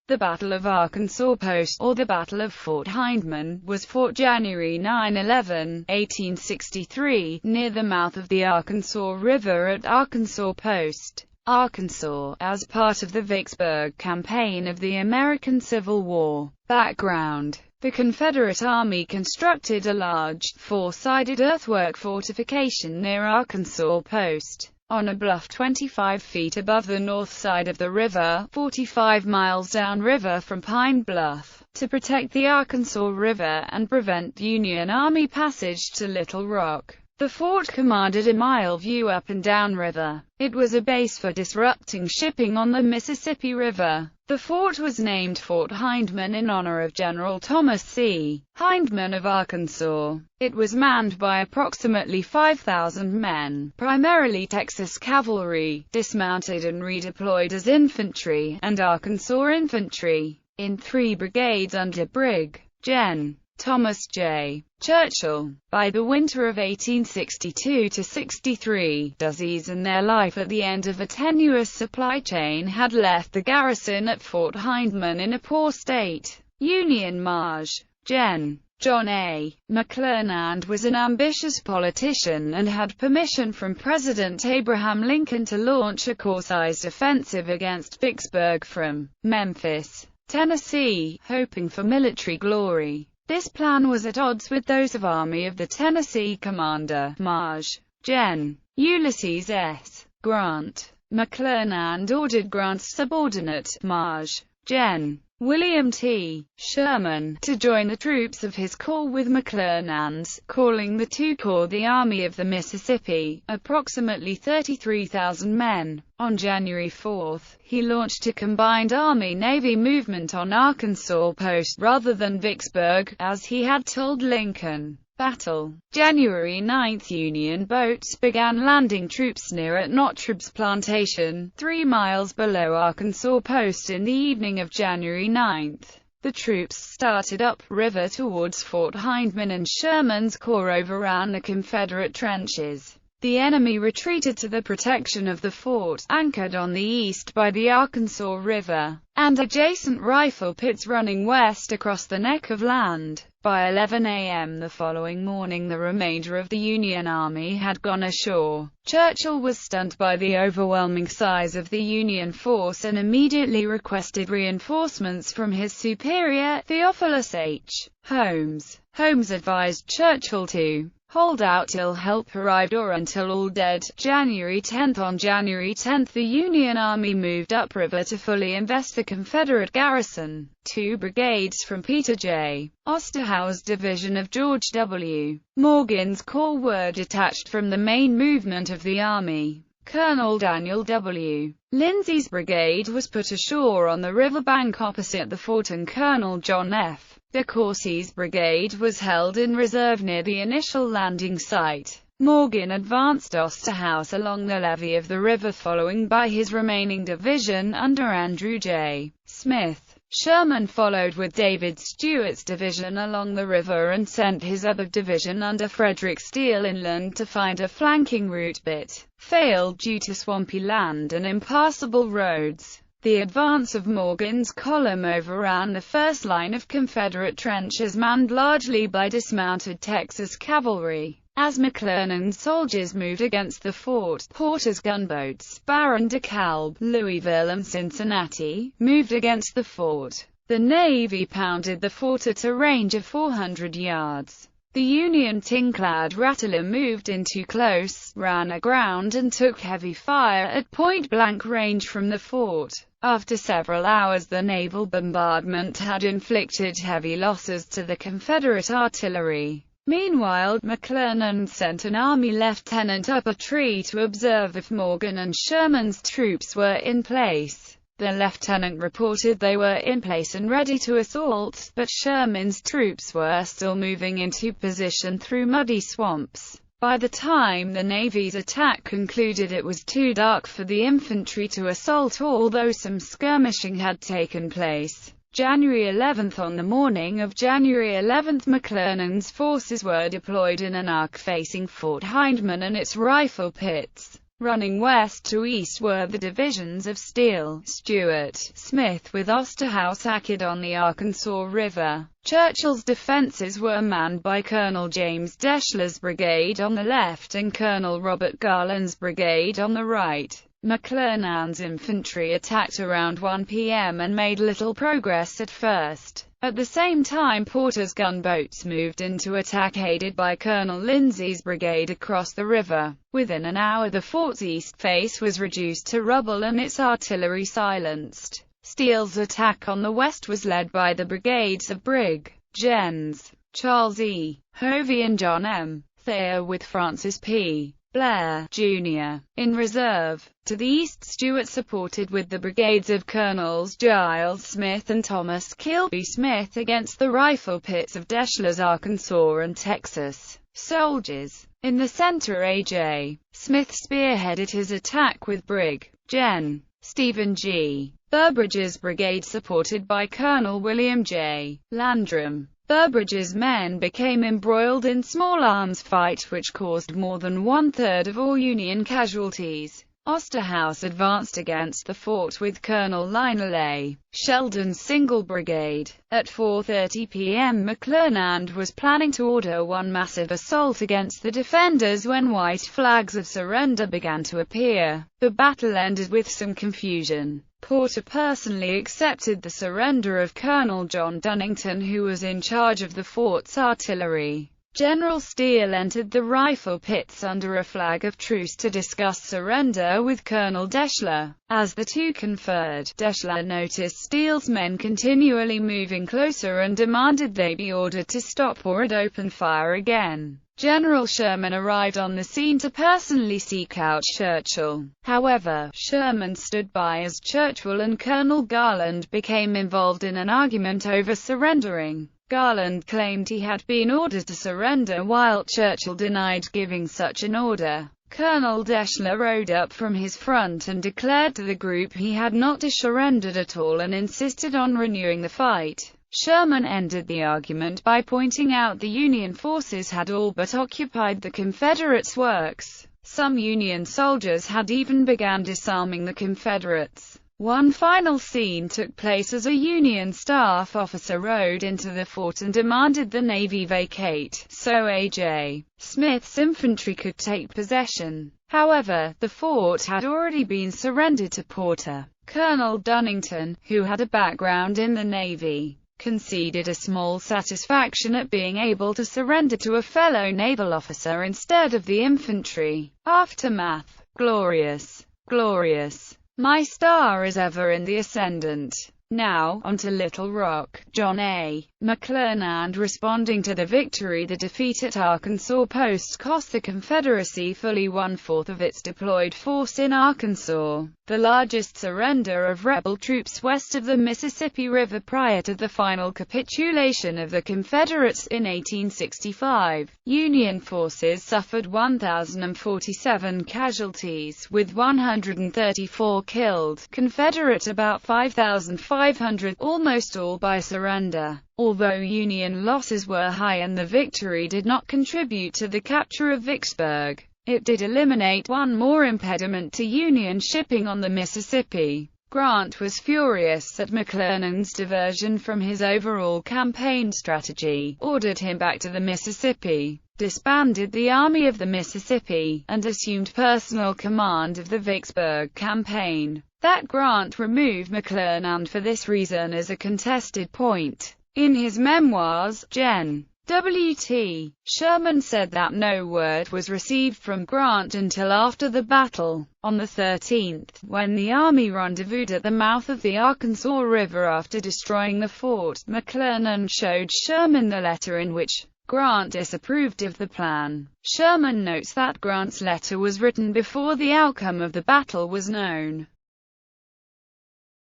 The Battle of Arkansas Post, or the Battle of Fort Hindman, was fought January 9–11, 1863, near the mouth of the Arkansas River at Arkansas Post, Arkansas, as part of the Vicksburg campaign of the American Civil War. Background: the Confederate Army constructed a large, four-sided earthwork fortification near Arkansas Post, on a bluff 25 feet above the north side of the river, 45 miles downriver from Pine Bluff, to protect the Arkansas River and prevent Union Army passage to Little Rock. The fort commanded a mile view up and down river. It was a base for disrupting shipping on the Mississippi River. The fort was named Fort Hindman in honor of General Thomas C. Hindman of Arkansas. It was manned by approximately 5,000 men, primarily Texas cavalry, dismounted and redeployed as infantry, and Arkansas infantry, in 3 brigades under Brig. Gen. Thomas J. Churchill. By the winter of 1862–63, disease and their life at the end of a tenuous supply chain had left the garrison at Fort Hindman in a poor state. Union Maj. Gen. John A. McClernand was an ambitious politician and had permission from President Abraham Lincoln to launch a corps-sized offensive against Vicksburg from Memphis, Tennessee, hoping for military glory. This plan was at odds with those of Army of the Tennessee commander, Maj. Gen. Ulysses S. Grant. McClernand ordered Grant's subordinate, Maj. Gen. William T. Sherman, to join the troops of his corps with McClernand's, calling the two corps the Army of the Mississippi, approximately 33,000 men. On January 4, he launched a combined Army-Navy movement on Arkansas Post rather than Vicksburg, as he had told Lincoln. Battle. January 9, Union boats began landing troops near at Nottreb's Plantation, 3 miles below Arkansas Post in the evening of January 9. The troops started upriver towards Fort Hindman and Sherman's corps overran the Confederate trenches. The enemy retreated to the protection of the fort, anchored on the east by the Arkansas River, and adjacent rifle pits running west across the neck of land. By 11 a.m. the following morning the remainder of the Union Army had gone ashore. Churchill was stunned by the overwhelming size of the Union force and immediately requested reinforcements from his superior, Theophilus H. Holmes. Holmes advised Churchill to hold out till help arrived or until all dead. January 10. On January 10, the Union Army moved upriver to fully invest the Confederate garrison. 2 brigades from Peter J. Osterhaus' division of George W. Morgan's corps were detached from the main movement of the army. Colonel Daniel W. Lindsay's brigade was put ashore on the riverbank opposite the fort, and Colonel John F. de Courcy's brigade was held in reserve near the initial landing site. Morgan advanced Osterhaus along the levee of the river, following by his remaining division under Andrew J. Smith. Sherman followed with David Stewart's division along the river and sent his other division under Frederick Steele inland to find a flanking route, but failed due to swampy land and impassable roads. The advance of Morgan's column overran the first line of Confederate trenches manned largely by dismounted Texas cavalry. As McClernand's soldiers moved against the fort, Porter's gunboats, Baron de Kalb, Louisville and Cincinnati, moved against the fort. The Navy pounded the fort at a range of 400 yards. The Union tin-clad Rattler moved in too close, ran aground and took heavy fire at point-blank range from the fort. After several hours the naval bombardment had inflicted heavy losses to the Confederate artillery. Meanwhile, McClernand sent an Army lieutenant up a tree to observe if Morgan and Sherman's troops were in place. The lieutenant reported they were in place and ready to assault, but Sherman's troops were still moving into position through muddy swamps. By the time the Navy's attack concluded, it was too dark for the infantry to assault, although some skirmishing had taken place. January 11. On the morning of January 11, McClernand's forces were deployed in an arc facing Fort Hindman and its rifle pits. Running west to east were the divisions of Steele, Stuart, Smith with Osterhaus acted on the Arkansas River. Churchill's defenses were manned by Colonel James Deschler's brigade on the left and Colonel Robert Garland's brigade on the right. McClernand's infantry attacked around 1 p.m. and made little progress at first. At the same time, Porter's gunboats moved into attack aided by Colonel Lindsay's brigade across the river. Within an hour the fort's east face was reduced to rubble and its artillery silenced. Steele's attack on the west was led by the brigades of Brig. Gens. Charles E. Hovey and John M. Thayer with Francis P. Blair, Jr. in reserve. To the east, Stuart supported with the brigades of Colonels Giles Smith and Thomas Kilby Smith against the rifle pits of Deschler's Arkansas and Texas soldiers. In the center, A.J. Smith spearheaded his attack with Brig. Gen. Stephen G. Burbridge's brigade supported by Colonel William J. Landrum. Burbridge's men became embroiled in small arms fight which caused more than one-third of all Union casualties. Osterhaus advanced against the fort with Colonel Lionel A. Sheldon's single brigade. At 4:30 p.m. McClernand was planning to order one massive assault against the defenders when white flags of surrender began to appear. The battle ended with some confusion. Porter personally accepted the surrender of Colonel John Dunnington, who was in charge of the fort's artillery. General Steele entered the rifle pits under a flag of truce to discuss surrender with Colonel Deschler. As the two conferred, Deschler noticed Steele's men continually moving closer and demanded they be ordered to stop or he'd open fire again. General Sherman arrived on the scene to personally seek out Churchill. However, Sherman stood by as Churchill and Colonel Garland became involved in an argument over surrendering. Garland claimed he had been ordered to surrender while Churchill denied giving such an order. Colonel Deschler rode up from his front and declared to the group he had not surrendered at all and insisted on renewing the fight. Sherman ended the argument by pointing out the Union forces had all but occupied the Confederates' works. Some Union soldiers had even begun disarming the Confederates. One final scene took place as a Union staff officer rode into the fort and demanded the Navy vacate, so A.J. Smith's infantry could take possession. However, the fort had already been surrendered to Porter. Colonel Dunnington, who had a background in the Navy, conceded a small satisfaction at being able to surrender to a fellow naval officer instead of the infantry. Aftermath. Glorious. Glorious. My star is ever in the ascendant. Now, on to Little Rock. John A. McClernand responding to the victory. The defeat at Arkansas Post cost the Confederacy fully 1/4 of its deployed force in Arkansas, the largest surrender of rebel troops west of the Mississippi River prior to the final capitulation of the Confederates in 1865. Union forces suffered 1,047 casualties, with 134 killed, Confederate about 5,500, almost all by surrender. Although Union losses were high and the victory did not contribute to the capture of Vicksburg, it did eliminate one more impediment to Union shipping on the Mississippi. Grant was furious at McClernand's diversion from his overall campaign strategy, ordered him back to the Mississippi, disbanded the Army of the Mississippi, and assumed personal command of the Vicksburg campaign. That Grant removed McClernand for this reason is a contested point. In his memoirs, Gen. W.T. Sherman said that no word was received from Grant until after the battle. On the 13th, when the army rendezvoused at the mouth of the Arkansas River after destroying the fort, McClernand showed Sherman the letter in which Grant disapproved of the plan. Sherman notes that Grant's letter was written before the outcome of the battle was known.